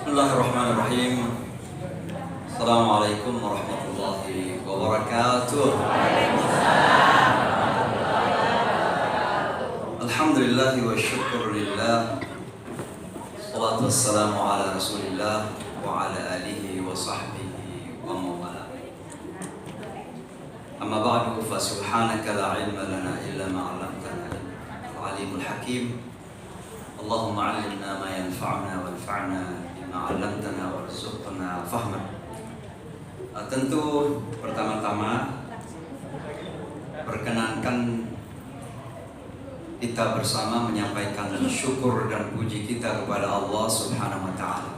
Bismillahirrahmanirrahim. Assalamualaikum warahmatullahi wabarakatuh. Alhamdulillahi wa syukurillah. Salatu wassalamu ala rasulillah wa ala alihi wa sahbihi wa mawala. Amma ba'du fa subhanaka la ilma lana illa ma 'allamtana al-alimul hakim. Allahumma 'allimna ma yanfa'una wanfa'na bima 'allamtana warzuqna fahma. Tentu pertama-tama perkenankan kita bersama menyampaikan syukur dan puji kita kepada Allah Subhanahu wa Ta'ala.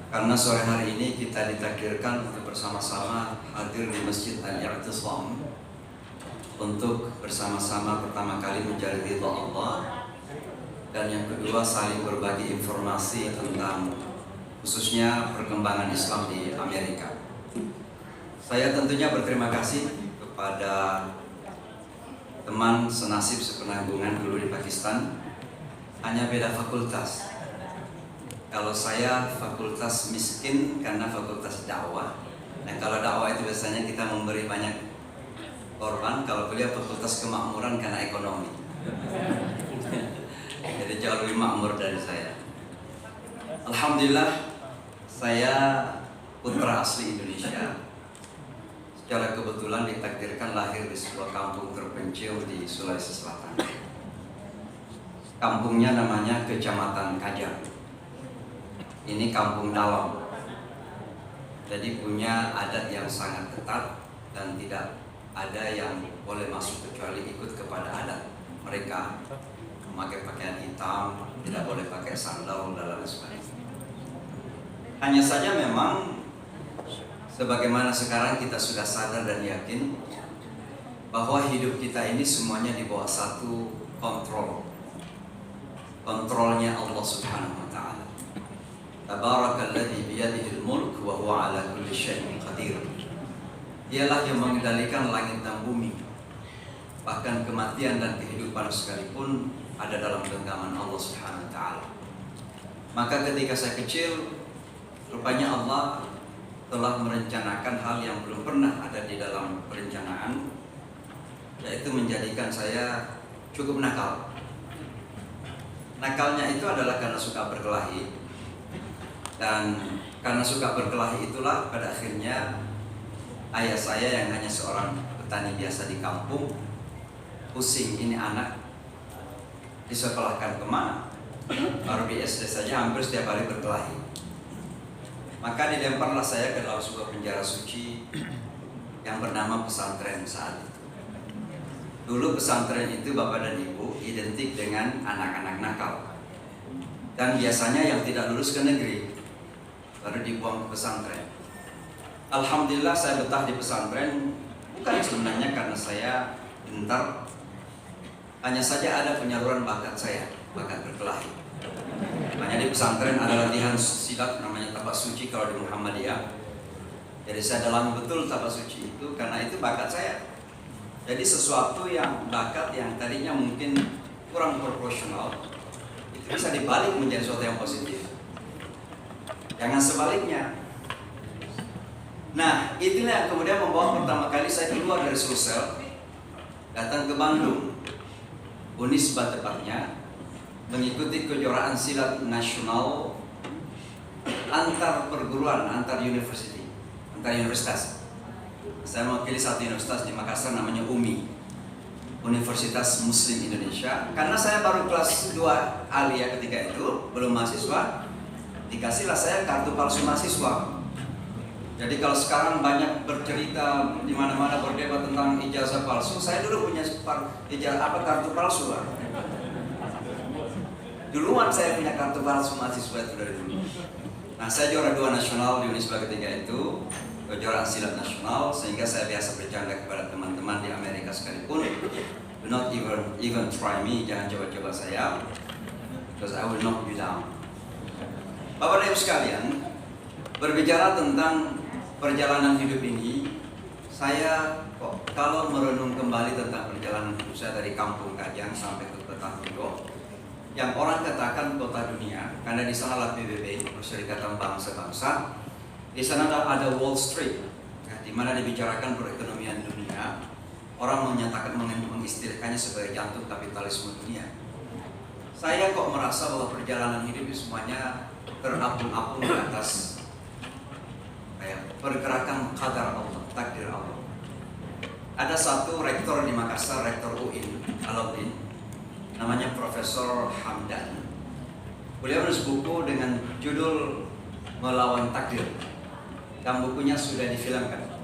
Karena sore hari ini kita ditakdirkan untuk bersama-sama hadir di Masjid Al-I'tisam untuk bersama-sama pertama kali mencari ridha Allah, dan yang kedua saling berbagi informasi tentang khususnya perkembangan Islam di Amerika. Saya tentunya berterima kasih kepada teman senasib sepenanggungan dulu di Pakistan, hanya beda fakultas. Kalau saya fakultas miskin karena fakultas dakwah. Nah, kalau dakwah itu biasanya kita memberi banyak korban. Kalau beliau fakultas kemakmuran karena ekonomi. Jadi jauh lebih makmur dari saya. Alhamdulillah, saya putra asli Indonesia. Secara kebetulan ditakdirkan lahir di sebuah kampung terpencil di Sulawesi Selatan. Kampungnya namanya Kecamatan Kajar. Ini kampung dalam. Jadi punya adat yang sangat ketat dan tidak ada yang boleh masuk kecuali ikut kepada adat mereka. Memakai pakaian hitam, tidak boleh pakai sandal dan lain sebagainya. Hanya saja memang sebagaimana sekarang kita sudah sadar dan yakin bahwa hidup kita ini semuanya di bawah satu kontrolnya Allah Subhanahu wa Ta'ala. Tabarakalladzi biyadihil mulk wa huwa ala kulli syai'in qadir. Dialah yang mengendalikan langit dan bumi. Bahkan kematian dan kehidupan sekalipun ada dalam genggaman Allah Subhanahu wa Ta'ala. Maka ketika saya kecil, rupanya Allah telah merencanakan hal yang belum pernah ada di dalam perencanaan, yaitu menjadikan saya cukup nakal. Nakalnya itu adalah karena suka berkelahi, dan karena suka berkelahi itulah pada akhirnya ayah saya yang hanya seorang petani biasa di kampung pusing, ini anak disekolahkan kemana? Baru di SD saja hampir setiap hari berkelahi. Maka dilemparlah saya ke dalam sebuah penjara suci yang bernama pesantren saat itu. Dulu pesantren itu Bapak dan Ibu identik dengan anak-anak nakal, dan biasanya yang tidak lulus ke negeri baru dibuang ke pesantren. Alhamdulillah saya betah di pesantren, bukan sebenarnya karena saya pintar, hanya saja ada penyaluran bakat saya, bakat berkelahi. Makanya di pesantren ada latihan silat namanya tapak suci kalau di Muhammadiyah. Jadi saya dalami betul tapak suci itu karena itu bakat saya. Jadi sesuatu yang bakat yang tadinya mungkin kurang proporsional itu bisa dibalik menjadi sesuatu yang positif. Jangan sebaliknya. Nah, itulah yang kemudian membawa pertama kali saya keluar dari Sulsel, datang ke Bandung, Unisba tepatnya, mengikuti kejuaraan silat nasional antar perguruan, antar universitas. Saya mewakili satu universitas di Makassar namanya UMI, Universitas Muslim Indonesia. Karena saya baru kelas 2 alia ketika itu, belum mahasiswa, dikasihlah saya kartu palsu mahasiswa. Jadi kalau sekarang banyak bercerita di mana-mana berdebat tentang ijazah palsu, saya dulu punya ijazah kartu palsu. Duluan saya punya kartu palsu mahasiswa itu dari dulu. Nah, saya juara 2 nasional di Unisba ketika itu, kejuaraan silat nasional, sehingga saya biasa bercanda kepada teman-teman di Amerika sekalipun, do not even try me, jangan coba-coba saya, because I will knock you down. Bapak dan Ibu sekalian, berbicara tentang perjalanan hidup ini, saya kalau merenung kembali tentang perjalanan hidup saya dari kampung Kajang sampai ke Kota Hugo, yang orang katakan kota dunia, karena di sanalah PBB, Perserikatan Bangsa-Bangsa. Di sana ada Wall Street, ya, di mana dibicarakan perekonomian dunia. Orang menyatakan mengistilahkannya sebagai jantung kapitalisme dunia. Saya kok merasa bahwa perjalanan hidup semuanya terapung-apung di atas pergerakan qadar Allah, takdir Allah. Ada satu rektor di Makassar, rektor UIN, Alauddin, namanya Profesor Hamdan. Beliau menulis buku dengan judul Melawan Takdir, dan bukunya sudah difilmkan.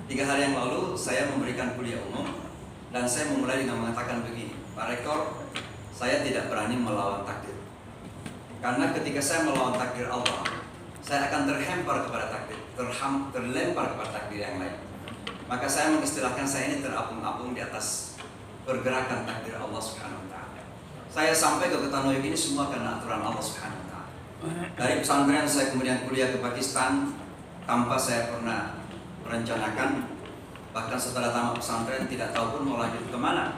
3 hari yang lalu saya memberikan kuliah umum, dan saya memulai dengan mengatakan begini, Pak Rektor, saya tidak berani melawan takdir. Karena ketika saya melawan takdir Allah, saya akan terlempar kepada takdir yang lain. Maka saya mengistilahkan saya ini terapung-apung di atas pergerakan takdir Allah Subhanahu wa Ta'ala. Saya sampai ke Kota New York ini semua karena aturan Allah Subhanahu wa Ta'ala. Dari pesantren saya kemudian kuliah ke Pakistan tanpa saya pernah merencanakan. Bahkan setelah tamat pesantren tidak tahu pun mau lanjut kemana.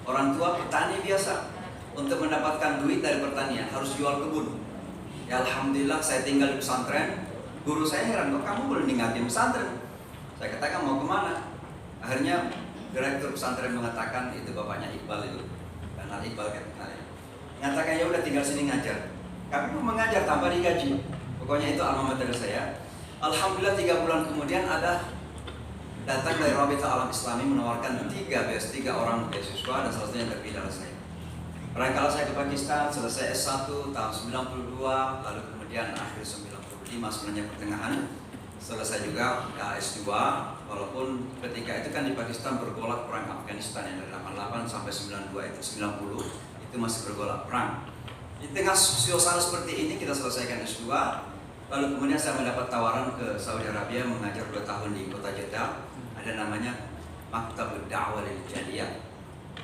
Orang tua petani biasa, untuk mendapatkan duit dari pertanian harus jual kebun. Ya alhamdulillah saya tinggal di pesantren. Guru saya heran, kok kamu boleh ninggalin pesantren? Saya katakan mau kemana? Akhirnya direktur pesantren mengatakan, itu bapaknya Iqbal itu, karena Iqbal kan kalian. Mengatakan ya udah tinggal sini ngajar. Kami mau mengajar tanpa digaji. Pokoknya itu alma mater saya. Alhamdulillah 3 bulan kemudian ada datang dari Rabita Alam Islami menawarkan 3 orang beasiswa, dan salah satunya terpilih adalah saya. Kala saya ke Pakistan, selesai S1 tahun 92, lalu kemudian akhir 95 sebenarnya pertengahan. Selesai juga S2, walaupun ketika itu kan di Pakistan bergolak perang Afghanistan yang dari 88 sampai 92 itu 90 itu masih bergolak perang. Di tengah suasana seperti ini kita selesaikan S2, lalu kemudian saya mendapat tawaran ke Saudi Arabia mengajar 2 tahun di kota Jeddah. Ada namanya Maktab Da'wah lil Jaliyah,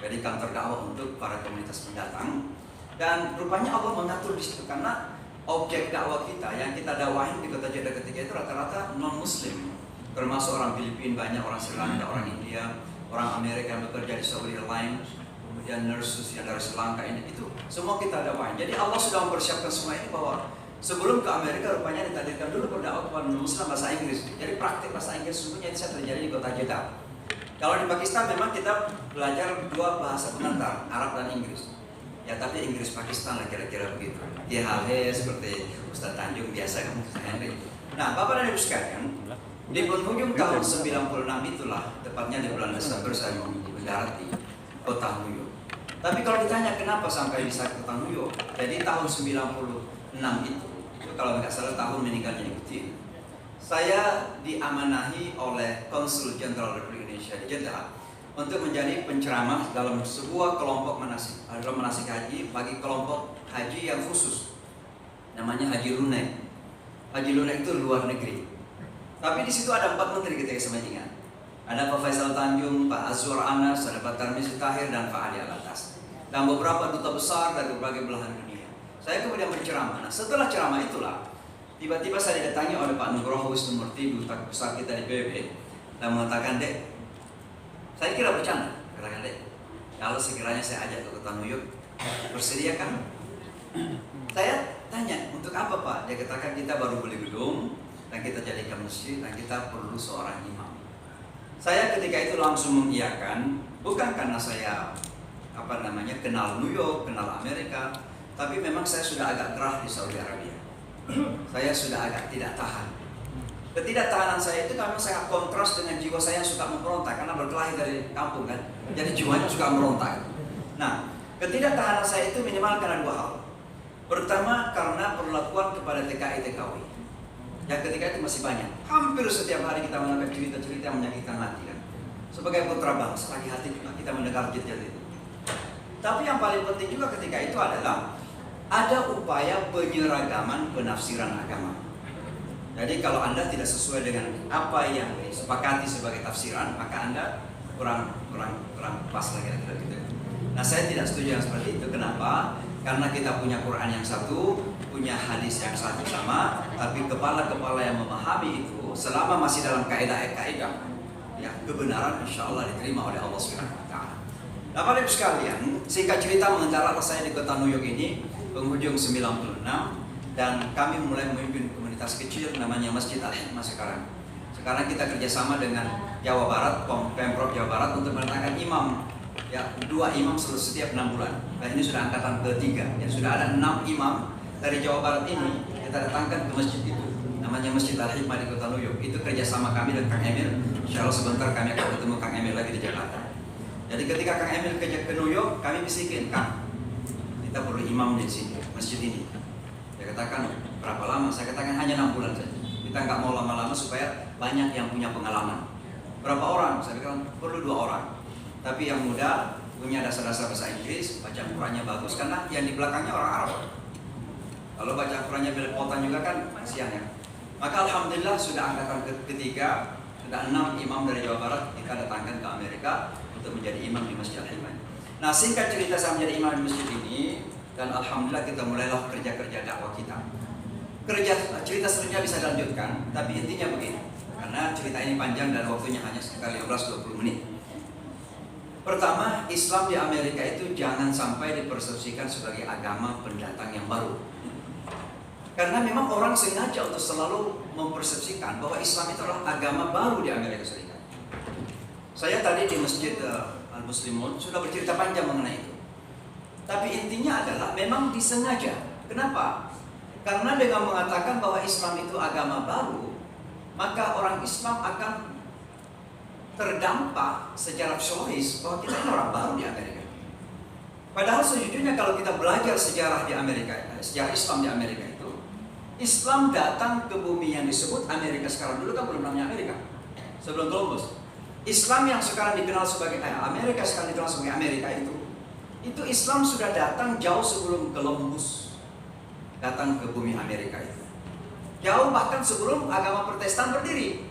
jadi kantor dakwah untuk para komunitas pendatang. Dan rupanya Allah mengatur di situ karena objek dakwah kita yang kita dakwahin di kota Jeddah ketika itu rata-rata non-Muslim, termasuk orang Filipina, banyak orang Sri Lanka, orang India, orang Amerika yang bekerja di Saudi Airlines, kemudian nurses yang dari Sri Lanka ini, itu semua kita dakwahin. Jadi Allah sudah mempersiapkan semua ini bahwa sebelum ke Amerika rupanya ditakdirkan dulu berdakwah kepada non-Muslim bahasa Inggris. Jadi praktik bahasa Inggris sungguhnya itu terjadi di kota Jeddah. Kalau di Pakistan memang kita belajar 2 bahasa pengantar, Arab dan Inggris. Ya tapi Inggris Pakistan lah kira-kira begitu. Dia halnya seperti Ustaz Tanjung biasa kan, Henry. Nah, Bapak dan Ibu sekalian, di penghujung tahun 96 itulah, tepatnya di bulan Desember saya mendarat di kota New York. Tapi kalau ditanya kenapa sampai bisa ke kota New York, jadi tahun 96 itu kalau nggak salah tahun meninggalnya Ibu Tin, saya diamanahi oleh Konsul Jenderal Republik Indonesia di Jeddah untuk menjadi penceramah dalam sebuah kelompok manasik, dalam manasik haji bagi kelompok haji yang khusus, namanya Haji Lunai. Haji Lunai itu luar negeri. Tapi di situ ada 4 menteri ketika saya ingat. Ada Pak Faisal Tanjung, Pak Azwar Anas, ada Pak Tarmizi Tahir, dan Pak Adi Alatas, dan beberapa duta besar dari berbagai belahan dunia. Saya kemudian berceramah. Nah, setelah ceramah itulah, tiba-tiba saya didatangi oleh Pak Nugroho Wisnumurti, duta besar kita di PBB, dan mengatakan, Dek, saya kira bercanda, katakan Dek, kalau sekiranya saya ajak ke kota New York, bersedia kan? Saya tanya, untuk apa Pak? Dia katakan kita baru beli gedung, dan kita jadikan masjid, dan kita perlu seorang imam. Saya ketika itu langsung mengiyakan, bukan karena saya kenal New York, kenal Amerika, tapi memang saya sudah agak gerah di Saudi Arabia. Saya sudah agak tidak tahan. Ketidaktahanan saya itu karena sangat kontras dengan jiwa saya yang suka memberontak, karena berkelahi dari kampung kan, jadi jiwanya suka memberontak. Nah, ketidaktahanan saya itu minimal karena 2 hal. Pertama, karena perlakuan kepada TKI TKW yang ketika itu masih banyak. Hampir setiap hari kita mendengar cerita-cerita yang menyakitkan hati kan. Sebagai putra bangsa, sakit hati juga kita mendengar cerita itu. Tapi yang paling penting juga ketika itu adalah ada upaya penyeragaman penafsiran agama. Jadi kalau Anda tidak sesuai dengan apa yang disepakati sebagai tafsiran, maka Anda kurang pas lagi gitu. Nah, saya tidak setuju yang seperti itu. Kenapa? Karena kita punya Quran yang satu, punya hadis yang satu sama, tapi kepala-kepala yang memahami itu selama masih dalam kaidah ya kebenaran insya Allah diterima oleh Allah Subhanahu wa Ta'ala. Nah, Bapak Ibu sekalian, singkat cerita mengendarat saya di kota New York ini penghujung 96, dan kami mulai memimpin komunitas kecil namanya Masjid Al-Hikmah sekarang. Sekarang kita kerjasama dengan Jawa Barat, Pemprov Jawa Barat untuk mendatangkan imam, ya, 2 imam setiap 6 bulan. Dan ini sudah angkatan ketiga, ya, sudah ada 6 imam dari Jawa Barat ini kita datangkan ke masjid itu. Namanya Masjid Al-Hikmah di kota New York. Itu kerjasama kami dan Kang Emil. Insya Allah sebentar kami akan ketemu Kang Emil lagi di Jakarta. Jadi ketika Kang Emil ke New York, kami bisikin, Kang, kita perlu imam di sini, masjid ini. Dia katakan, berapa lama? Saya katakan hanya 6 bulan saja. Kita nggak mau lama-lama supaya banyak yang punya pengalaman. Berapa orang? Saya bilang perlu 2 orang. Tapi yang muda, punya dasar-dasar bahasa Inggris, baca Qurannya bagus, karena yang di belakangnya orang Arab. Kalau baca Qurannya belepotan juga kan kasihan ya. Maka alhamdulillah sudah angkatan ketiga, sudah 6 imam dari Jawa Barat kita datangkan ke Amerika untuk menjadi imam di Masjid Al-Hikmah. Nah, singkat cerita saya menjadi imam di masjid ini, dan alhamdulillah kita mulailah kerja-kerja dakwah kita. Cerita selanjutnya bisa dilanjutkan, tapi intinya begini, karena cerita ini panjang dan waktunya hanya sekitar 15-20 menit. Pertama, Islam di Amerika itu jangan sampai dipersepsikan sebagai agama pendatang yang baru. Karena memang orang sengaja untuk selalu mempersepsikan bahwa Islam itu adalah agama baru di Amerika Serikat. Saya tadi di Masjid Al-Muslimun sudah bercerita panjang mengenai itu. Tapi intinya adalah memang disengaja. Kenapa? Karena dengan mengatakan bahwa Islam itu agama baru, maka orang Islam akan terdampak secara psikologis bahwa kita ini orang baru di Amerika. Padahal sejujurnya kalau kita belajar sejarah di Amerika, sejarah Islam di Amerika itu, Islam datang ke bumi yang disebut Amerika sekarang. Dulu kan belum namanya Amerika, sebelum Columbus. Islam yang sekarang dikenal sebagai Amerika, sekarang dikenal sebagai Amerika itu Islam sudah datang jauh sebelum Columbus datang ke bumi Amerika itu. Jauh bahkan sebelum agama Protestan berdiri.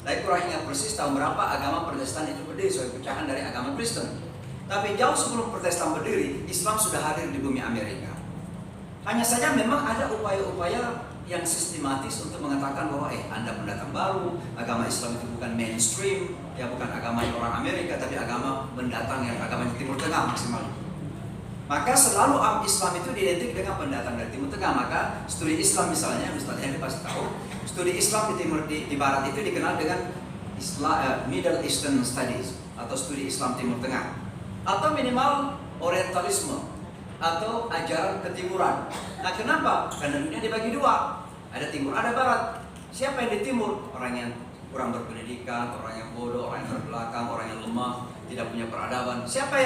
Saya kurang ingat persis tahun berapa agama Protestan itu berdiri sebagai pecahan dari agama Kristen. Tapi jauh sebelum Protestan berdiri, Islam sudah hadir di bumi Amerika. Hanya saja memang ada upaya-upaya yang sistematis untuk mengatakan bahwa Anda pendatang baru, agama Islam itu bukan mainstream, ya bukan agama orang Amerika, tapi agama pendatang yang agama Timur Tengah maksimal. Maka selalu Islam itu identik dengan pendatang dari Timur Tengah. Maka studi Islam misalnya, Ustaz Henry pasti tahu, studi Islam di Barat itu dikenal dengan Middle Eastern Studies atau studi Islam Timur Tengah, atau minimal Orientalisme atau ajaran ketimuran. Nah, kenapa? Karena dunia dibagi 2, ada timur, ada barat. Siapa yang di timur? Orang yang kurang berpendidikan, orang yang bodoh, orang yang terbelakang, orang yang lemah, tidak punya peradaban. Siapa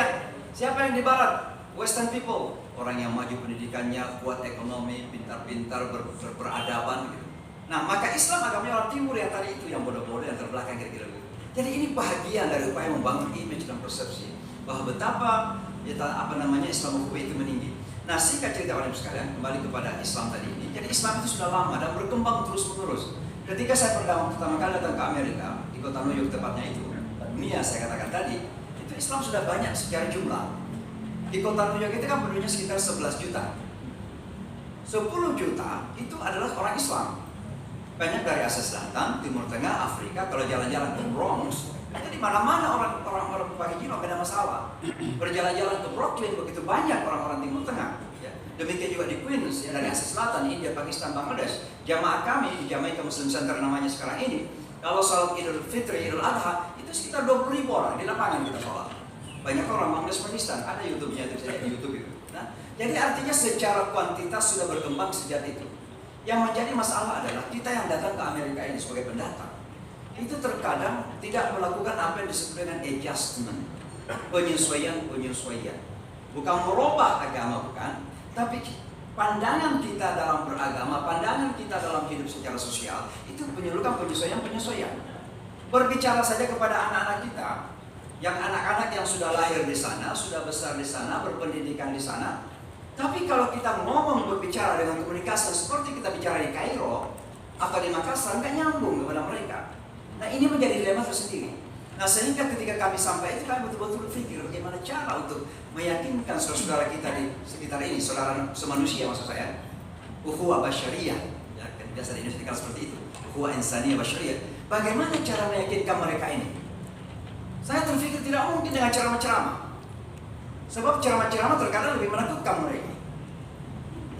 yang di barat? Western people, orang yang maju pendidikannya, kuat ekonomi, pintar-pintar, berperadaban gitu. Nah, maka Islam agamanya orang timur yang tadi itu, yang bodoh-bodoh, yang terbelakang kira-kira gitu. Jadi ini bahagian dari upaya membangun image dan persepsi bahwa betapa Islamophobia itu meninggi. Nah, singkat cerita oleh sekalian, kembali kepada Islam tadi ini. Jadi Islam itu sudah lama dan berkembang terus-menerus. Ketika saya pertama kali datang ke Amerika, di kota New York tepatnya itu, dunia saya katakan tadi, itu Islam sudah banyak secara jumlah. Di kota New York itu kan penduduknya sekitar 11 juta. 10 juta itu adalah orang Islam. Banyak dari Asia Selatan, Timur Tengah, Afrika. Kalau jalan-jalan ke Bronx, jadi mana-mana orang Pahijin tidak ada masalah. Berjalan-jalan ke Brooklyn begitu banyak orang-orang Timur Tengah. Ya. Demikian juga di Queens, ya, dari Asia Selatan, India, Pakistan, Bangladesh. Jamaah kami di Jamaica Muslim Center namanya sekarang ini, kalau sholat Idul Fitri, Idul Adha, itu sekitar 20.000 orang di lapangan kita sholat. Banyak orang Bangladesh, Pakistan, ada YouTube-nya itu saya di YouTube itu. Nah, jadi artinya secara kuantitas sudah berkembang sejak itu. Yang menjadi masalah adalah kita yang datang ke Amerika ini sebagai pendatang, itu terkadang tidak melakukan apa yang disebut dengan adjustment, penyesuaian. Bukan merubah agama, bukan, tapi pandangan kita dalam beragama, pandangan kita dalam hidup secara sosial, itu memerlukan penyesuaian. Berbicara saja kepada anak-anak kita, yang anak-anak yang sudah lahir di sana, sudah besar di sana, berpendidikan di sana. Tapi kalau kita ngomong berbicara dengan komunikasi seperti kita bicara di Kairo atau di Makassar, nggak nyambung kepada mereka. Nah, ini menjadi dilema tersendiri. Nah, sehingga ketika kami sampai itu, kami betul-betul berpikir bagaimana cara untuk meyakinkan saudara-saudara kita di sekitar ini, saudara semanusia maksud saya, ukhuwah basyariyah, ya, biasa di Indonesia dikenal seperti itu, ukhuwah insaniyah basyariyah. Bagaimana cara meyakinkan mereka ini? Saya terpikir tidak mungkin dengan cara menceramah. Sebab ceramah-ceramah terkadang lebih menakutkan mereka.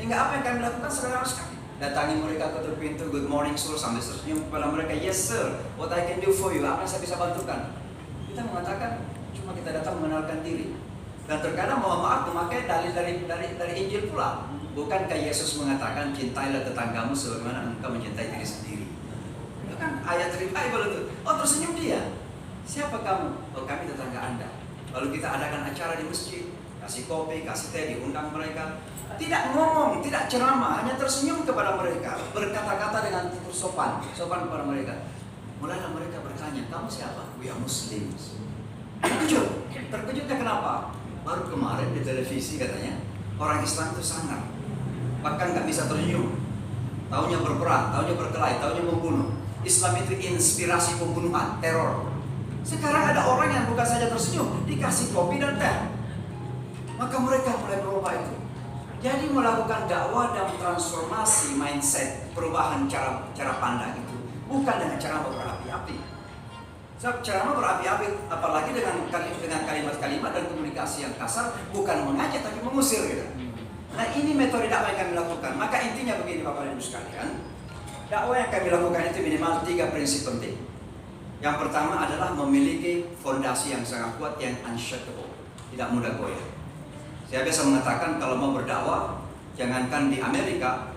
Hingga apa yang kami lakukan sederhana sekali. Datangi mereka ke pintu, good morning sir, sambil tersenyum kepada mereka, yes sir, what I can do for you, apa yang saya bisa bantukan. Kita mengatakan, cuma kita datang mengenalkan diri. Dan terkadang mohon maaf memakai dalil dari Injil pula. Bukankah Yesus mengatakan, cintailah tetanggamu sebagaimana engkau mencintai diri sendiri. Itu kan ayat dari Bible itu. Oh, tersenyum dia. Siapa kamu? Oh, kami tetangga Anda. Lalu kita adakan acara di masjid, kasih kopi, kasih teh, diundang mereka. Tidak ngomong, tidak ceramah, hanya tersenyum kepada mereka, berkata-kata dengan sopan kepada mereka. Mulailah mereka bertanya, kamu siapa? We are Muslims. Terkejutnya kenapa? Baru kemarin di televisi katanya, orang Islam itu sangar, bahkan nggak bisa tersenyum, taunya berperang, taunya berkelahi, taunya membunuh. Islam itu inspirasi pembunuhan, teror. Sekarang ada orang yang bukan saja tersenyum, dikasih kopi dan teh. Maka mereka mulai berubah itu. Jadi melakukan dakwah dan transformasi mindset, perubahan cara pandang itu bukan dengan cara berapi-api. Sebab ceramah berapi-api, apalagi dengan kalimat-kalimat dan komunikasi yang kasar, bukan mengajak tapi mengusir gitu. Nah, ini metode dakwah yang kami lakukan. Maka intinya begini Bapak dan Ibu sekalian, dakwah yang kami lakukan itu minimal 3 prinsip penting. Yang pertama adalah memiliki fondasi yang sangat kuat, yang unshakable, tidak mudah goyah. Saya biasa mengatakan kalau mau berdakwah, jangankan di Amerika,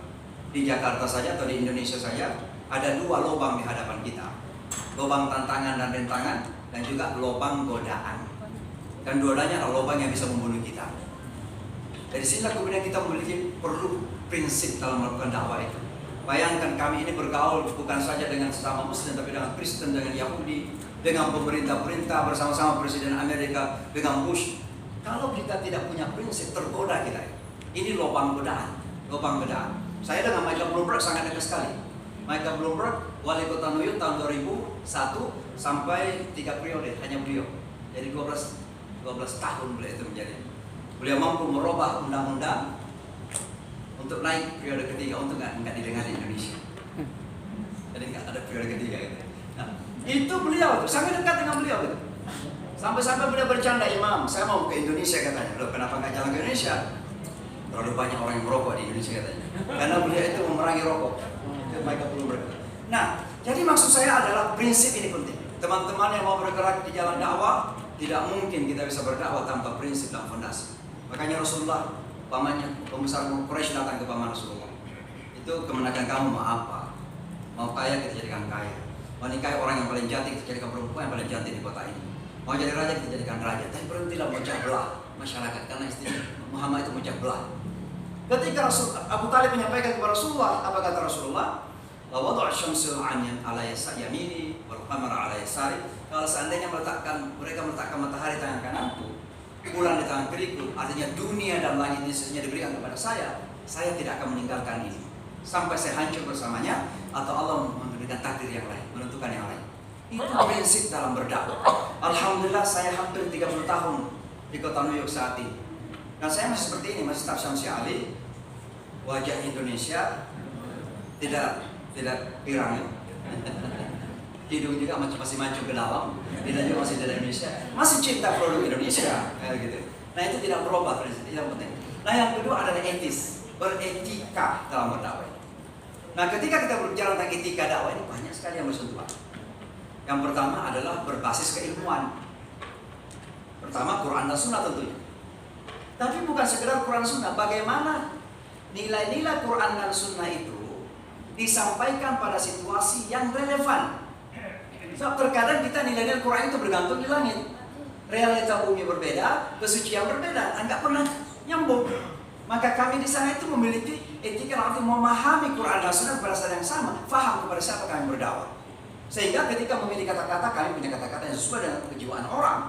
di Jakarta saja atau di Indonesia saja, ada 2 lubang di hadapan kita. Lubang tantangan dan rintangan, dan juga lubang godaan. Dan dua-duanya adalah lubang yang bisa membunuh kita. Dari sinilah kemudian kita perlu prinsip dalam melakukan dakwah itu. Bayangkan kami ini bergaul bukan saja dengan sesama Muslim, tapi dengan Kristen, dengan Yahudi, dengan pemerintah-pemerintah, bersama-sama Presiden Amerika, dengan Bush. Kalau kita tidak punya prinsip, tergoda kita. Ini lubang godaan. Saya dengan Michael Bloomberg sangat dekat sekali. Michael Bloomberg, wali kota New York tahun 2001 sampai 3 periode, hanya beliau. Jadi 12 tahun beliau itu menjadi. Beliau mampu merubah undang-undang untuk naik periode ketiga, untuk nggak didengar di Indonesia. Jadi nggak ada periode ketiga gitu. Nah, itu beliau tuh, sangat dekat dengan beliau gitu. Sampai-sampai beliau bercanda, Imam, saya mau ke Indonesia katanya. Loh, kenapa nggak jalan ke Indonesia? Terlalu banyak orang yang merokok di Indonesia katanya. Karena beliau itu memerangi rokok. Itu Michael Bloomberg. Nah, jadi maksud saya adalah prinsip ini penting. Teman-teman yang mau bergerak di jalan dakwah, tidak mungkin kita bisa berdakwah tanpa prinsip dan fondasi. Makanya Rasulullah, pamannya, pembesar Quraisy datang ke paman Rasulullah. Itu kemenakan kamu mau apa? Mau kaya kita jadikan kaya. Mau nikahi orang yang paling cantik, kita jadikan perempuan yang paling cantik di kota ini. Mau jadi raja, kita jadikan raja. Tapi berhentilah memecah belah masyarakat, karena istilah Muhammad itu memecah belah. Ketika Abu Talib menyampaikan kepada Rasulullah, apa kata Rasulullah? La wada'a syamsul 'anyan 'ala yamini wal qamara 'ala yasari. Kalau seandainya mereka meletakkan matahari di tangan kananku, bulan di tangan kiriku, artinya dunia dan langit ini semuanya diberikan kepada saya tidak akan meninggalkan ini sampai saya hancur bersamanya, atau Allah memberikan takdir yang lain, menentukan yang lain. Itu prinsip dalam berdakwah. Alhamdulillah saya hampir 30 tahun di kota New York saat ini. Dan saya masih seperti ini, masih tetap Syamsi Ali, wajah Indonesia, tidak pirang, hidung juga masih maju ke dalam, tidak juga masih dari Indonesia, masih cinta produk Indonesia, gitu. Nah itu tidak berubah, itu yang penting. Nah yang kedua adalah etis, beretika dalam berdakwah. Nah ketika kita berbicara tentang etika dakwah ini banyak sekali yang bersentuhan. Yang pertama adalah berbasis keilmuan. Pertama Quran dan Sunnah tentunya. Tapi bukan sekedar Quran Sunnah, bagaimana nilai-nilai Quran dan Sunnah itu disampaikan pada situasi yang relevan. Sebab terkadang kita nilai-nilai Quran itu bergantung di langit. Realita bumi berbeda, kesucian berbeda, nggak pernah nyambung. Maka kami di sana itu memiliki etika arti memahami Quran dan Sunnah pada saat yang sama, faham kepada siapa kami berdakwah. Sehingga ketika memilih kata-kata, kami punya kata-kata yang sesuai dengan kejiwaan orang.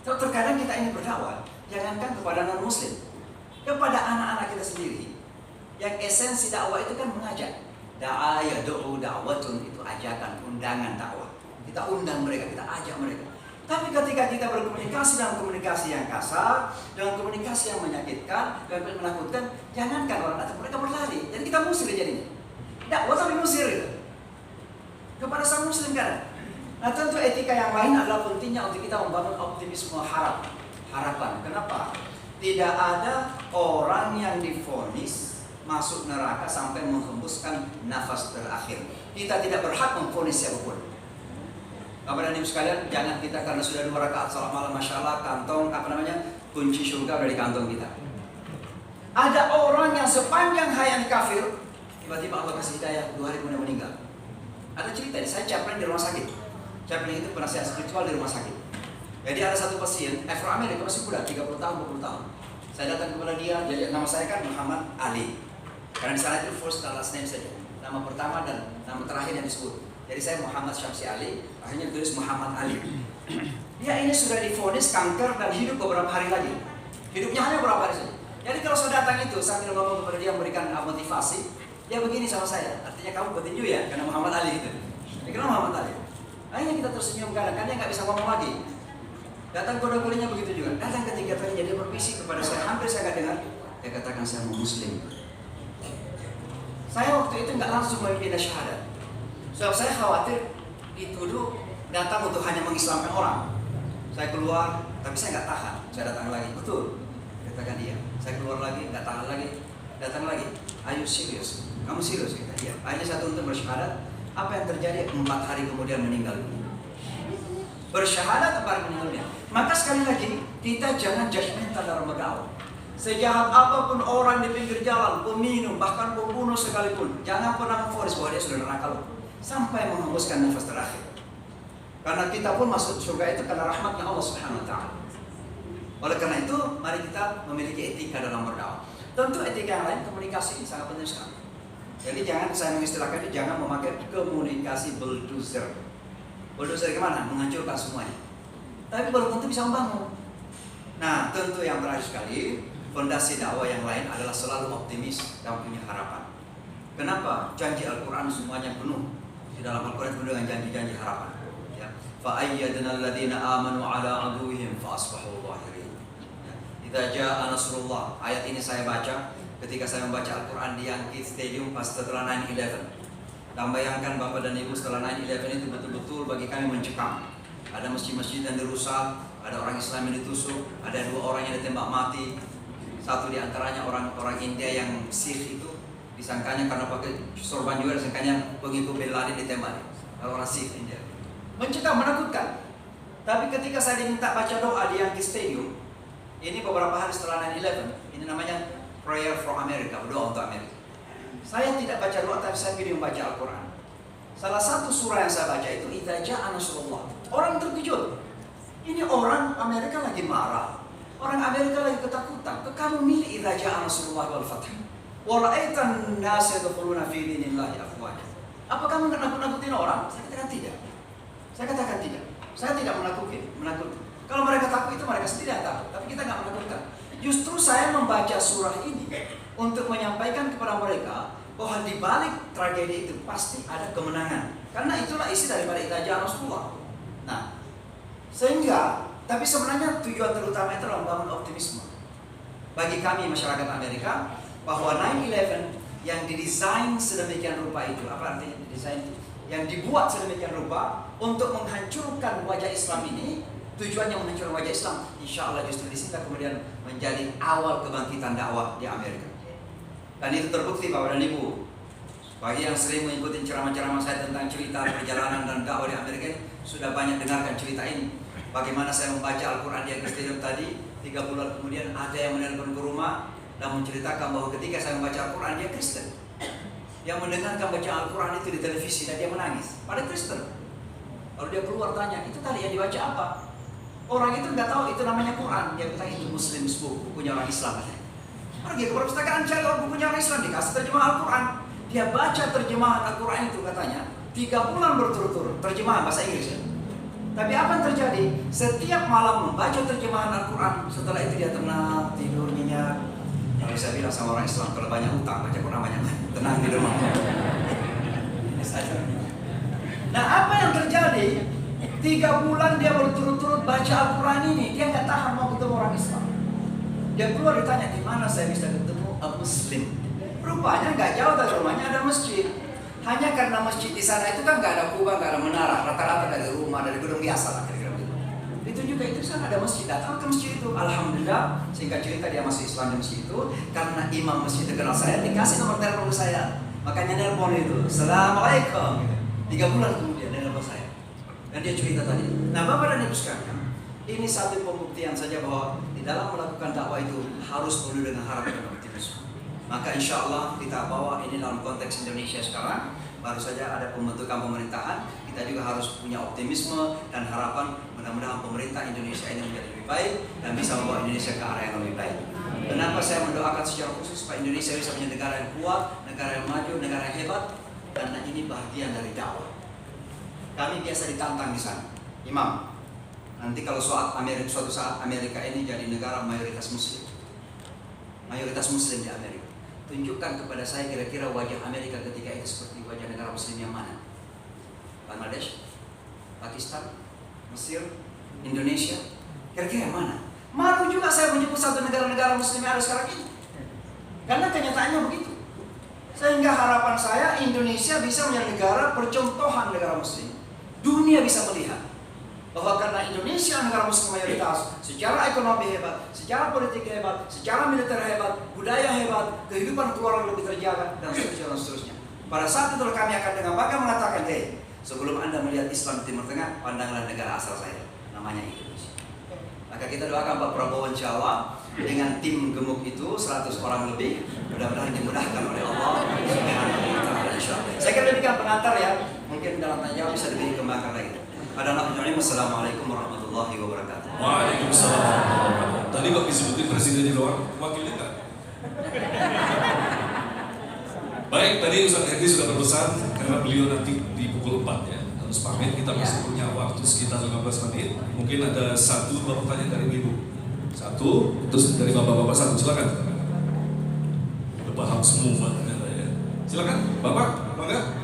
So, terkadang kita ingin berdakwah, jangankan kepada non-muslim, kepada anak-anak kita sendiri. Yang esensi dakwah itu kan mengajak. Da'a yad'u da'watun, itu ajakan, undangan dakwah. Kita undang mereka, kita ajak mereka. Tapi ketika kita berkomunikasi dengan komunikasi yang kasar, dengan komunikasi yang menyakitkan, dan menakutkan, jangankan orang datang, mereka berlari. Jadi kita musir jadinya. Dakwah tapi musir itu. Kepada sang muslim kan. Nah tentu etika yang lain adalah pentingnya untuk kita membangun optimisme harap harapan. Kenapa? Tidak ada orang yang divonis masuk neraka sampai menghembuskan nafas terakhir. Kita tidak berhak memvonis siapapun. Bapak dan Ibu sekalian, jangan kita karena sudah 2 rakaat salat malam, masya Allah, kantong kunci surga dari kantong kita. Ada orang yang sepanjang hayat kafir, tiba-tiba Allah kasih hidayah 2 hari kemudian meninggal. Ada cerita, saya chaplain di rumah sakit. Chaplain itu penasihat spiritual di rumah sakit. Jadi ada satu pasien, Afro-Amerika, masih muda, 30 tahun, 20 tahun. Saya datang kepada dia, jadi nama saya kan Muhammad Ali. Karena di sana itu first dan last name saja. Nama pertama dan nama terakhir yang disebut. Jadi saya Muhammad Syamsi Ali, akhirnya ditulis Muhammad Ali. Dia ini sudah divonis kanker dan hidup beberapa hari lagi. Hidupnya hanya beberapa hari saja. Jadi kalau saya datang itu sambil ngomong kepada dia memberikan motivasi, dia begini sama saya. Artinya kamu petinju ya, karena Muhammad Ali itu. Ya, kenapa Muhammad Ali? Akhirnya kita tersenyum karena dia nggak bisa ngomong lagi. Datang kode kulinya begitu juga. Datang ketiga kalinya dia berbisik kepada saya, hampir saya nggak dengar. Dia katakan saya mau Muslim. Saya waktu itu nggak langsung memilih syahadat. Sebab saya khawatir dituduh datang untuk hanya mengislamkan orang. Saya keluar, tapi saya nggak tahan. Saya datang lagi, betul. Katakan dia. Saya keluar lagi, nggak tahan lagi. Datang lagi. Are you serious? Kamu serius? Kata dia. Akhirnya satu untuk bersyahadat. Apa yang terjadi? 4 hari kemudian meninggal. Bersyahadat 4 hari meninggalnya. Maka sekali lagi, kita jangan judgmental dalam berdakwah. Sejahat apapun orang di pinggir jalan, peminum, bahkan pembunuh sekalipun, jangan pernah memfonis bahwa dia sudah neraka loh. Sampai menghembuskan nafas terakhir. Karena kita pun masuk surga itu karena rahmatnya Allah Subhanahu wa taala. Oleh karena itu, mari kita memiliki etika dalam berdakwah. Tentu etika yang lain, komunikasi ini sangat penting sekali. Jadi jangan saya mengistilahkan itu, jangan memakai komunikasi bulldozer. Bulldozer kemana? Menghancurkan semuanya. Tapi belum tentu bisa membangun. Nah, tentu yang terakhir sekali, fondasi dakwah yang lain adalah selalu optimis dan punya harapan. Kenapa? Janji Al-Quran semuanya penuh. Di dalam Al-Quran penuh dengan janji-janji harapan. Ya. فَأَيَّدْنَا الَّذِينَ آمَنُوا عَلَىٰ عَدُوِّهِمْ فَأَصْبَحُوا ظَاهِرِينَ. إِذَا جَاءَ نَصْرُ اللَّهِ. Ayat ini saya baca ketika saya membaca Al-Quran di Yankee Stadium pas setelah 9/11. Dan bayangkan Bapak dan Ibu, setelah 9/11 itu betul-betul bagi kami mencekam. Ada masjid-masjid yang dirusak, ada orang Islam yang ditusuk, ada 2 orang yang ditembak mati. Satu di antaranya orang India yang Sikh itu, disangkanya karena pakai sorban juga, disangkanya pengikut Bin Laden ditembak. Kalau orang Sikh India, mencekam, menakutkan. Tapi ketika saya diminta baca doa di Yankee Stadium, ini beberapa hari setelah 9/11, ini namanya Prayer for America, doa untuk Amerika. Saya tidak baca doa, tapi saya pilih membaca Al-Quran. Salah satu surah yang saya baca itu Idza Jaa Nasrullah. Orang terkejut. Ini orang Amerika lagi marah. Orang Amerika lagi ketakutan. Kamu milih Idza Jaa Nasrullah wal Fath. Wa ra'aitan nas yadkhuluna fi dinillahi afwaja. Apa kamu nakut-nakutin orang? Saya katakan tidak. Saya tidak menakutkan. Kalau mereka takut itu mereka sendiri yang takut. Tapi kita nggak menakutkan. Justru saya membaca surah ini untuk menyampaikan kepada mereka bahwa di balik tragedi itu pasti ada kemenangan. Karena itulah isi daripada Idza Jaa Nasrullah. Nah, sehingga, tapi sebenarnya tujuan terutama itu adalah membangun optimisme bagi kami masyarakat Amerika bahwa 9/11 yang didesain sedemikian rupa itu, apa artinya didesain itu? Yang dibuat sedemikian rupa untuk menghancurkan wajah Islam ini, tujuannya menghancurkan wajah Islam. Insya Allah justru disini kemudian menjadi awal kebangkitan dakwah di Amerika. Dan itu terbukti Bapak dan Ibu. Bagi yang sering mengikuti ceramah-ceramah saya tentang cerita perjalanan dan dakwah di Amerika, sudah banyak dengarkan cerita ini. Bagaimana saya membaca Al-Quran di Yankee Stadium tadi, 3 bulan kemudian ada yang menelpon ke rumah dan menceritakan bahwa ketika saya membaca Al-Quran, dia Kristen. Yang mendengarkan baca Al-Quran itu di televisi dan dia menangis. Pada Kristen. Lalu dia keluar tanya, itu tadi yang dibaca apa? Orang itu nggak tahu itu namanya Quran. Dia bilang itu Muslim's book, bukunya orang Islam. Pergi ke perpustakaan cari bukunya orang Islam, dikasih terjemahan Al-Quran. Dia baca terjemahan Al-Quran itu katanya 3 bulan berturut-turut, terjemahan bahasa Inggris ya. Tapi apa yang terjadi? Setiap malam membaca terjemahan Al-Quran, setelah itu dia tenang, tidur nyenyak. Kalau saya bilang sama orang Islam, kalau banyak utang, baca Quran banyak, tenang di rumah. Ini saja. Nah, apa yang terjadi? 3 bulan dia berturut-turut baca Al-Quran ini, dia nggak tahan mau ketemu orang Islam. Dia keluar ditanya, di mana saya bisa ketemu Muslim? Rupanya nggak jauh dari rumahnya ada masjid. Hanya karena masjid di sana itu kan nggak ada kubah, nggak ada menara, rata-rata dari rumah, dari gedung biasa lah kira-kira begitu. Begitu juga itu sana ada masjid, datang ke masjid itu. Alhamdulillah, singkat cerita dia masuk Islam di masjid itu karena imam masjid itu kenal saya, dikasih nomor telepon saya. Makanya nelpon itu, Assalamualaikum. 3 bulan kemudian dia nelpon saya. Dan dia cerita tadi. Nah, Bapak dan Ibu sekalian, ini satu pembuktian saja bahwa di dalam melakukan dakwah itu harus penuh dengan harapan dan optimisme. Maka insya Allah kita bawa ini dalam konteks Indonesia sekarang. Baru saja ada pembentukan pemerintahan, kita juga harus punya optimisme dan harapan mudah-mudahan pemerintah Indonesia ini menjadi lebih baik dan bisa membawa Indonesia ke arah yang lebih baik. Kenapa saya mendoakan secara khusus supaya Indonesia bisa menjadi negara yang kuat, negara yang maju, negara yang hebat? Karena ini bagian dari dakwah. Kami biasa ditantang di sana, Imam. Nanti kalau suatu saat Amerika ini jadi negara mayoritas Muslim di Amerika. Tunjukkan kepada saya kira-kira wajah Amerika ketika itu seperti wajah negara Muslim yang mana? Bangladesh, Pakistan, Mesir, Indonesia, kira-kira yang mana? Malu juga saya menyebut satu negara-negara Muslim yang ada sekarang ini, karena kenyataannya begitu. Sehingga harapan saya Indonesia bisa menjadi negara percontohan negara Muslim. Dunia bisa melihat bahwa karena Indonesia negara Muslim mayoritas, secara ekonomi hebat, secara politik hebat, secara militer hebat, budaya hebat, kehidupan keluarga lebih terjaga, dan seterusnya dan seterusnya. Pada saat itu kami akan dengan bangga mengatakan, hey, sebelum Anda melihat Islam di Timur Tengah, pandanglah negara asal saya, namanya Indonesia. Maka kita doakan Pak Prabowo insya Allah dengan tim gemuk itu 100 orang lebih, mudah-mudahan dimudahkan oleh Allah Subhanahu wa Ta'ala insya Allah. Saya kira demikian pengantar ya, mungkin dalam tanya jawab bisa lebih dikembangkan lagi. Assalamualaikum warahmatullahi wabarakatuh. Waalaikumsalam. Tadi kok disebutin presiden di luar, wakilnya enggak? Baik, tadi Ustaz Hendy sudah berpesan karena beliau nanti di pukul 4 ya harus pamit. Kita masih punya waktu sekitar 15 menit. Mungkin ada 1-2 pertanyaan dari Ibu. 1, terus dari Bapak-bapak 1. Silakan. Udah paham semua ternyata ya. Silakan, Bapak, Bangga.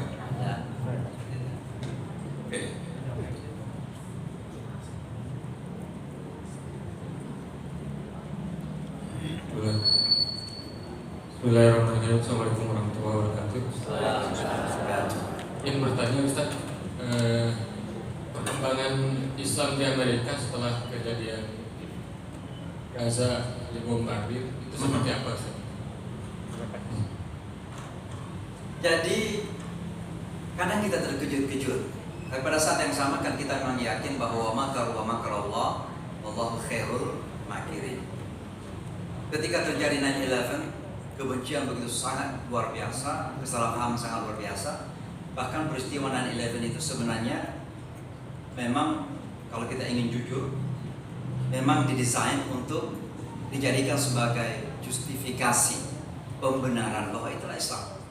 Bismillahirrahmanirrahim. Assalamualaikum warahmatullahi wabarakatuh. Ingin bertanya Ustaz, perkembangan Islam di Amerika setelah kejadian Gaza dibombardir itu seperti apa Ustaz? Jadi kadang kita terkejut-kejut. Tapi pada saat yang sama kan kita memang yakin bahwa makar Allah, wallahu khairul makirin. Ketika terjadi 9/11, kebencian begitu sangat luar biasa, kesalahpahaman sangat luar biasa. Bahkan peristiwa 9/11 itu sebenarnya memang kalau kita ingin jujur, memang didesain untuk dijadikan sebagai justifikasi pembenaran bahwa itulah Islam.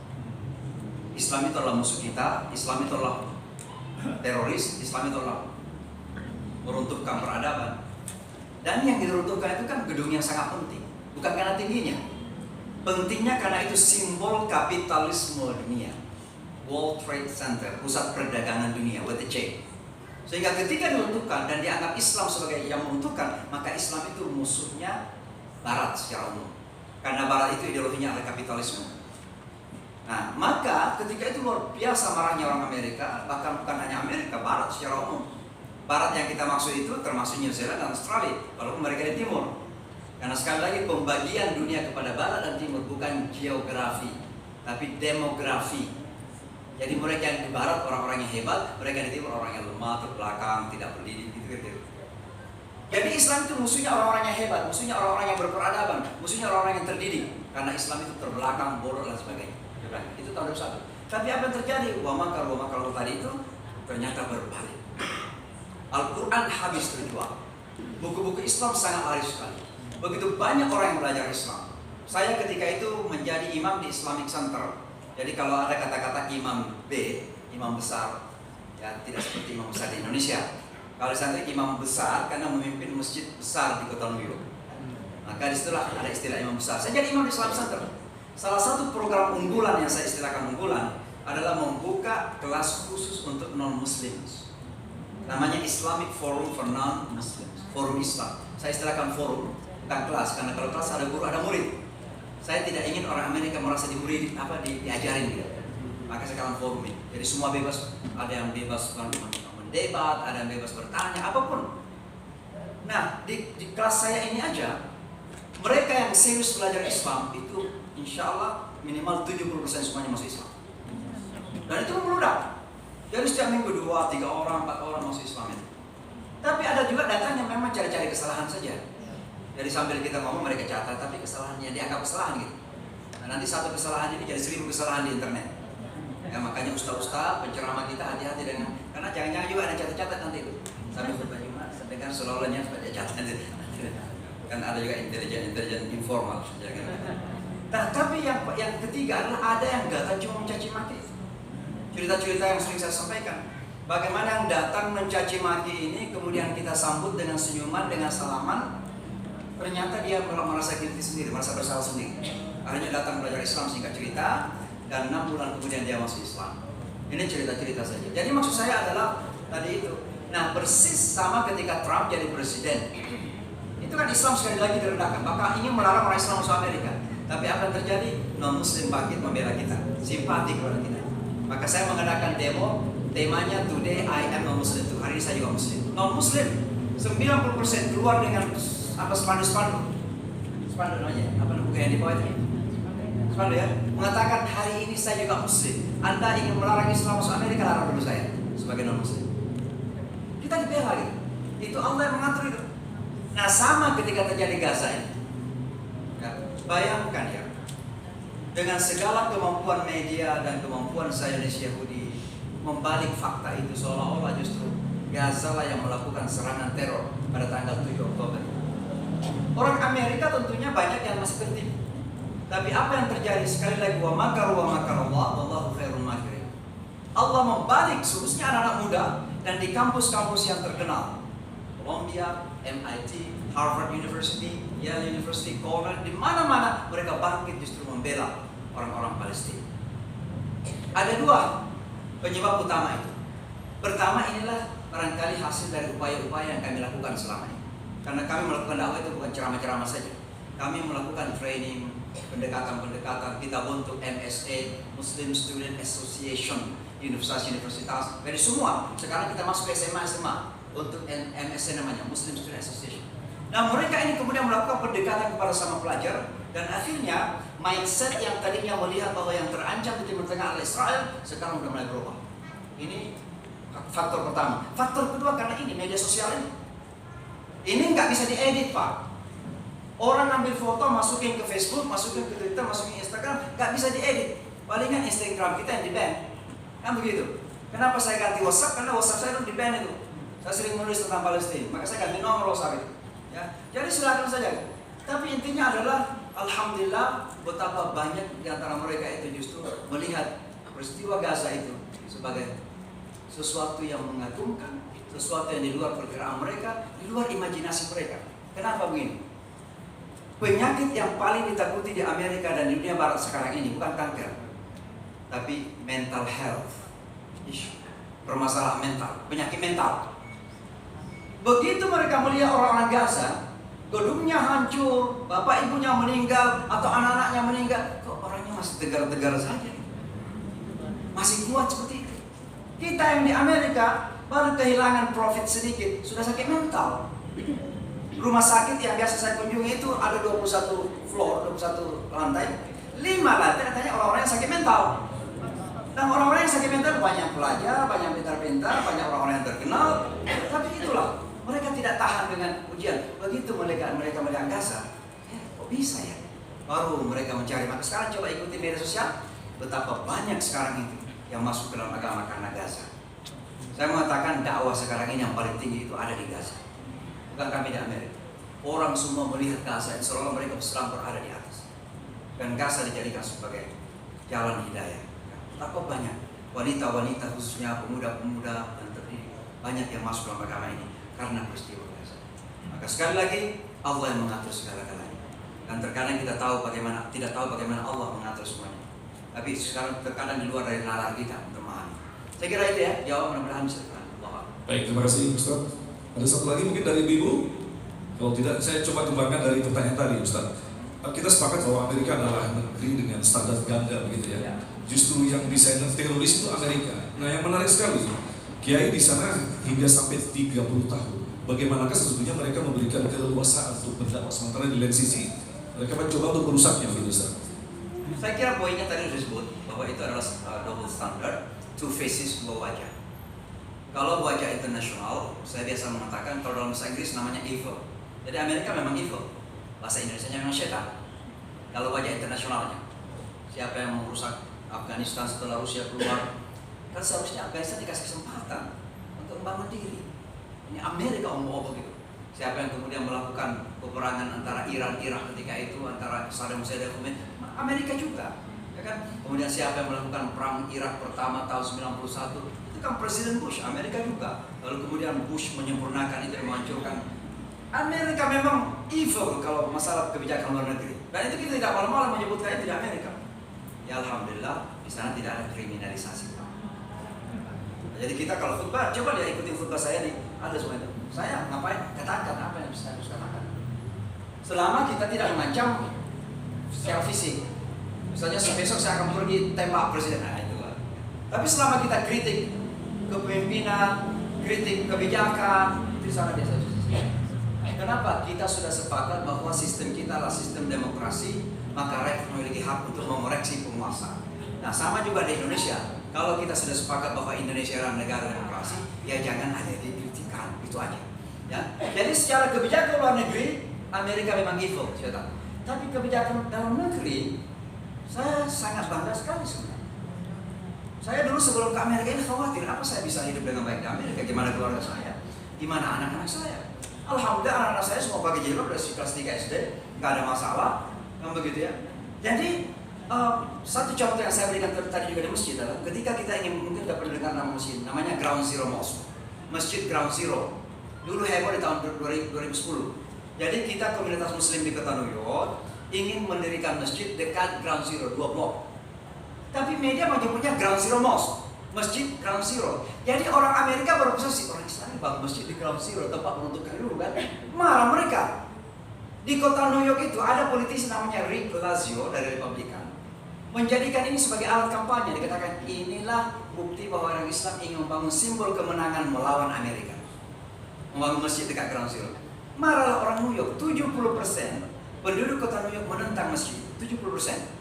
Islam itu adalah musuh kita, Islam itu adalah teroris, Islam itu adalah meruntuhkan peradaban. Dan yang diruntuhkan itu kan gedung yang sangat penting, bukan karena tingginya. Pentingnya karena itu simbol kapitalisme dunia. World Trade Center, pusat perdagangan dunia, WTC. Sehingga ketika diruntuhkan dan dianggap Islam sebagai yang meruntuhkan, maka Islam itu musuhnya Barat secara umum. Karena Barat itu ideologinya adalah kapitalisme. Nah, maka ketika itu luar biasa marahnya orang Amerika, bahkan bukan hanya Amerika, Barat secara umum. Barat yang kita maksud itu termasuk New Zealand dan Australia, walaupun mereka di timur. Karena sekali lagi pembagian dunia kepada Barat dan Timur bukan geografi, tapi demografi. Jadi mereka yang di Barat orang-orang yang hebat, mereka di Timur orang yang lemah, terbelakang, tidak berdidik, gitu. Jadi Islam itu musuhnya orang-orang yang hebat, musuhnya orang-orang yang berperadaban, musuhnya orang-orang yang terdidik. Karena Islam itu terbelakang, bodoh dan sebagainya. Itu tahun 2001. Tapi apa yang terjadi? Wa makar tadi itu ternyata berbalik. Al-Quran habis terjual. Buku-buku Islam sangat laris sekali. Begitu banyak orang yang belajar Islam. Saya ketika itu menjadi imam di Islamic Center. Jadi kalau ada kata-kata imam B, imam besar, ya tidak seperti imam besar di Indonesia. Kalau saya imam besar karena memimpin masjid besar di kota New York. Maka disitulah ada istilah imam besar. Saya jadi imam di Islamic Center. Salah satu program unggulan yang saya istilahkan unggulan adalah membuka kelas khusus untuk non-Muslims. Namanya Islamic Forum for Non-Muslims, Forum Islam. Saya istilahkan forum, bukan kelas, karena kalau kelas ada guru, ada murid. Saya tidak ingin orang Amerika merasa diajarin gitu. Maka saya katakan forum ini. Jadi semua bebas, ada yang bebas mendebat, ada yang bebas bertanya, apapun. Nah, di kelas saya ini aja, mereka yang serius belajar Islam itu insya Allah minimal 70% semuanya masuk Islam. Dan itu membludak. Jadi setiap minggu 2, 3 orang, 4 orang masuk Islam itu. Tapi ada juga datang yang memang cari-cari kesalahan saja. Jadi sambil kita ngomong mereka catat, tapi kesalahannya dianggap kesalahan gitu. Nah, nanti satu kesalahan ini jadi 1000 kesalahan di internet. Ya, makanya ustaz-ustaz penceramah kita hati-hati dengan, karena jangan-jangan juga ada catat-catat nanti itu. Sambil khutbah Jumat, sampai kan seolah-olahnya supaya catat. Kan ada juga intelijen informal. Ya kan? Nah, tapi yang ketiga adalah ada yang datang cuma mencaci maki. Cerita-cerita yang sering saya sampaikan. Bagaimana yang datang mencaci maki ini kemudian kita sambut dengan senyuman, dengan salaman. Ternyata dia merasa guilty sendiri, merasa bersalah sendiri. Akhirnya datang belajar Islam singkat cerita, dan 6 bulan kemudian dia masuk Islam. Ini cerita-cerita saja. Jadi maksud saya adalah tadi itu. Nah, persis sama ketika Trump jadi presiden. Itu kan Islam sekali lagi direndahkan. Maka ingin melarang orang Islam masuk Amerika. Tapi apa yang terjadi? Non-Muslim bangkit membela kita, simpati kepada kita. Maka saya mengadakan demo, temanya Today I am a Muslim. Hari ini saya juga Muslim. Non-Muslim 90% keluar dengan apa spanduk aja. Apa buku yang di bawah itu? Spanduk ya. Mengatakan hari ini saya juga Muslim. Anda ingin melarang Islam masuk Amerika, larang dulu saya sebagai non-Muslim. Kita dibela gitu. Itu Allah yang mengatur itu. Nah, sama ketika terjadi Gaza ini. Ya, bayangkan ya, dengan segala kemampuan media dan kemampuan Zionis Yahudi membalik fakta itu seolah-olah justru Gaza lah yang melakukan serangan teror pada tanggal 7 Oktober. Orang Amerika tentunya banyak yang masih tertipu. Tapi apa yang terjadi? Sekali lagi, wa makaru wa makarallah wallahu khairul makirin. Allah membalik khususnya anak-anak muda dan di kampus-kampus yang terkenal, Columbia, MIT, Harvard University, Yale University, Cornell, di mana-mana mereka bangkit justru membela orang-orang Palestina. Ada 2 penyebab utama itu. Pertama, inilah barangkali hasil dari upaya-upaya yang kami lakukan selama ini. Karena kami melakukan dakwah itu bukan ceramah-ceramah saja. Kami melakukan training, pendekatan-pendekatan. Kita bentuk MSA, Muslim Student Association, universitas. Dari semua. Sekarang kita masuk ke SMA untuk MSA namanya, Muslim Student Association. Nah, mereka ini kemudian melakukan pendekatan kepada sama pelajar, dan akhirnya mindset yang tadinya melihat bahwa yang terancam di Timur Tengah adalah Israel, sekarang sudah mulai berubah. Ini faktor pertama. Faktor kedua, karena ini media sosial ini nggak bisa diedit, Pak. Orang ambil foto, masukin ke Facebook, masukin ke Twitter, masukin ke Instagram, nggak bisa diedit. Palingan Instagram kita yang di-ban, kan begitu. Kenapa saya ganti WhatsApp? Karena WhatsApp saya itu di-ban itu. Saya sering menulis tentang Palestina, maka saya ganti nomor WhatsApp itu. Ya, jadi silakan saja. Tapi intinya adalah, alhamdulillah, betapa banyak di antara mereka itu justru melihat peristiwa Gaza itu sebagai sesuatu yang mengagumkan, sesuatu yang di luar perkiraan mereka, di luar imajinasi mereka. Kenapa begini? Penyakit yang paling ditakuti di Amerika dan di dunia barat sekarang ini bukan kanker, tapi mental health issue, permasalahan mental, penyakit mental. Begitu mereka melihat orang-orang Gaza, gedungnya hancur, bapak ibunya meninggal, atau anak-anaknya meninggal, kok orangnya masih tegar-tegar saja, masih kuat seperti itu. Kita yang di Amerika baru kehilangan profit sedikit, sudah sakit mental. Rumah sakit yang biasa saya kunjungi itu ada 21 floor, 21 lantai, 5 lantai katanya orang-orang yang sakit mental. Dan orang-orang yang sakit mental banyak pelajar, banyak pintar-pintar, banyak orang-orang yang terkenal. Tapi itulah, mereka tidak tahan dengan ujian. Begitu mereka melihat Gaza, kok bisa ya? Baru mereka mencari. Maka sekarang coba ikuti media sosial, betapa banyak sekarang itu yang masuk ke dalam agama karena Gaza. Saya mengatakan dakwah sekarang ini yang paling tinggi itu ada di Gaza. Bukan kami di Amerika. Orang semua melihat Gaza, seolah mereka sedang berada di atas. Dan Gaza dijadikan sebagai jalan hidayah. Betapa banyak wanita-wanita khususnya pemuda-pemuda dan terdidik banyak yang masuk dalam agama ini karena peristiwa Gaza. Maka sekali lagi Allah yang mengatur segala-galanya. Dan terkadang kita tidak tahu bagaimana Allah mengatur semuanya. Tapi sekarang terkadang di luar dari nalar kita untuk memahami. Saya kira itu ya, jawab mudah-mudahan bisa Allah. Baik, terima kasih Ustaz. Ada satu lagi mungkin dari Ibu? Kalau tidak, saya coba kembangkan dari pertanyaan tadi Ustaz. Kita sepakat bahwa Amerika adalah negeri dengan standar ganda begitu ya. Justru yang desainer teroris itu Amerika. Nah, yang menarik sekali, Kiai di sana hingga sampai 30 tahun bagaimanakah sesungguhnya mereka memberikan keleluasaan untuk berdakwah, sementara di lain sisi mereka mencoba untuk merusaknya, gitu Ustaz. Saya kira poinnya tadi sudah disebut bahwa itu adalah double standard, two faces, dua wajah. Kalau wajah internasional, saya biasa mengatakan kalau dalam bahasa Inggris namanya evil. Jadi Amerika memang evil, bahasa Indonesianya memang setan. Kalau wajah internasionalnya, siapa yang merusak Afghanistan setelah Rusia keluar, kan seharusnya Afghanistan dikasih kesempatan untuk membangun diri. Ini Amerika mau begitu. Siapa yang kemudian melakukan peperangan antara Iran Irak ketika itu, antara Saddam Hussein dan Khomeini, Amerika juga, ya kan? Kemudian siapa yang melakukan perang Irak pertama tahun 91, itu kan Presiden Bush, Amerika juga. Lalu kemudian Bush menyempurnakan itu dan menghancurkan. Amerika memang evil kalau masalah kebijakan luar negeri. Dan itu kita tidak malu-malu menyebutkan itu di Amerika. Ya Alhamdulillah, di sana tidak ada kriminalisasi. Jadi kita kalau khutbah, coba dia ikutin khutbah saya ada semua itu. Saya ngapain? Katakan apa yang bisa harus katakan. Selama kita tidak mengancam secara fisik. Misalnya besok saya akan pergi tembak presiden, nah itu lah. Tapi selama kita kritik kepemimpinan, kritik kebijakan, itu sangat biasa. Kenapa? Kita sudah sepakat bahwa sistem kita adalah sistem demokrasi, maka rakyat memiliki hak untuk mengoreksi penguasa. Nah, sama juga di Indonesia. Kalau kita sudah sepakat bahwa Indonesia adalah negara demokrasi, ya jangan ada dikritikan, itu aja. Ya. Jadi secara kebijakan luar negeri, Amerika memang evil, saya tahu. Tapi kebijakan dalam negeri, saya sangat bangga sekali sebenarnya. Saya dulu sebelum ke Amerika ini khawatir, apa saya bisa hidup dengan baik di Amerika? Gimana keluarga saya? Gimana anak-anak saya? Alhamdulillah anak-anak saya semua pakai jilbab dari kelas 3 SD, nggak ada masalah, kan begitu ya. Jadi satu contoh yang saya berikan tadi juga di masjid adalah ketika kita ingin, mungkin tidak pernah dengar nama masjid, namanya Ground Zero Mosque, Masjid Ground Zero. Dulu heboh di tahun 2010. Jadi kita komunitas Muslim di kota New York ingin mendirikan masjid dekat Ground Zero, 2 blok. Tapi media menyebutnya Ground Zero Mosque, Masjid Ground Zero. Jadi orang Amerika berobsesi, orang Islam bangun masjid di Ground Zero, tempat menentukan dulu kan? Marah mereka. Di kota New York itu ada politisi namanya Rick Blasio dari Republikan, menjadikan ini sebagai alat kampanye. Dikatakan inilah bukti bahwa orang Islam ingin membangun simbol kemenangan melawan Amerika, membangun masjid dekat Ground Zero. Marahlah orang New York, 70% penduduk kota New York menentang masjid, 70%.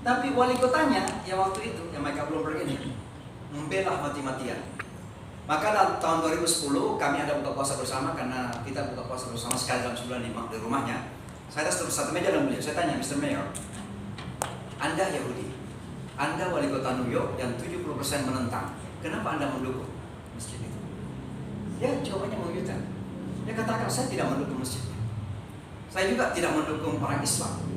Tapi wali kotanya yang waktu itu, yang mereka belum begini, membela mati-matian. Maka dalam tahun 2010 kami ada buka puasa bersama, karena kita buka puasa bersama sekali dalam sebulan di rumahnya. Saya terus satu meja dengan beliau, saya tanya, Mr. Mayor, Anda Yahudi, Anda wali kota New York yang 70% menentang, kenapa Anda mendukung masjid itu? Dia jawabannya mengejutkan. Dia katakan, saya tidak mendukung masjid. Saya juga tidak mendukung orang Islam.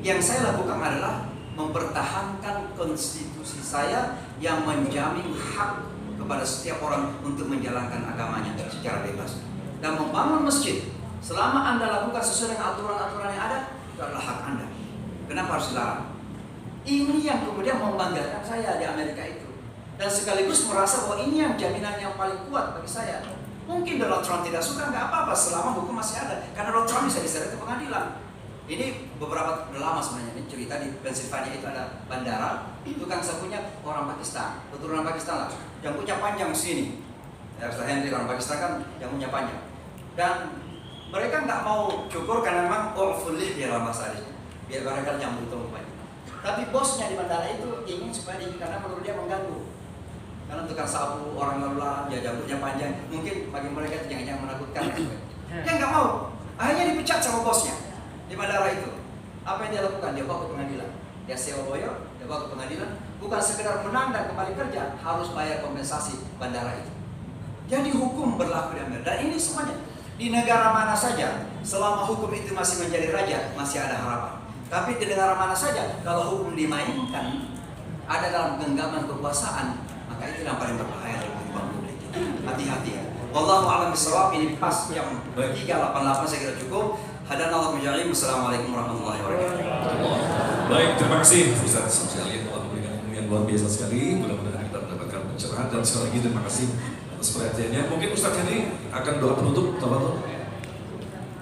Yang saya lakukan adalah mempertahankan konstitusi saya yang menjamin hak kepada setiap orang untuk menjalankan agamanya secara bebas. Dan membangun masjid, selama Anda lakukan sesuai dengan aturan-aturan yang ada, itu adalah hak Anda. Kenapa harus dilarang? Ini yang kemudian membanggakan saya di Amerika itu. Dan sekaligus merasa bahwa ini yang jaminan yang paling kuat bagi saya. Mungkin Donald Trump tidak suka, nggak apa-apa selama hukum masih ada. Karena Donald Trump bisa diseret ke pengadilan. Ini beberapa udah lama sebenarnya, ini cerita di Pennsylvania itu ada bandara, tukang sapunya orang Pakistan, keturunan Pakistan lah, yang punya panjang sini. Ya, Ustaz Henry orang Pakistan kan yang punya panjang. Dan mereka nggak mau cukur karena memang fully dia dalam bahasa Arabnya, biar barangkali yang butuh banyak. Tapi bosnya di bandara itu ingin supaya karena menurut dia mengganggu. Karena tukang sapu orang lalu lalang, dia jambutnya panjang, mungkin bagi mereka itu jangan menakutkan. Dia nggak mau, akhirnya dipecat sama bosnya di bandara itu. Apa yang dia lakukan? Dia bawa ke pengadilan. Dia sewa lawyer, dia bawa ke pengadilan. Bukan sekedar menang dan kembali kerja, harus bayar kompensasi bandara itu. Jadi hukum berlaku di Amerika. Dan ini semuanya di negara mana saja, selama hukum itu masih menjadi raja, masih ada harapan. Tapi di negara mana saja, kalau hukum dimainkan, ada dalam genggaman kekuasaan, maka itu yang paling berbahaya dalam kehidupan publik. Hati-hati ya. Wallahu a'lam bishawab. Ini pas jam 3.88 saya kira cukup. Hadanallahu bijalim. Assalamualaikum warahmatullahi wabarakatuh. Baik, terima kasih Ustaz sekali telah memberikan ilmu yang luar biasa sekali. Mudah-mudahan kita mendapatkan pencerahan, dan sekali lagi terima kasih atas perhatiannya. Mungkin Ustaz ini akan doa penutup, tafadhol.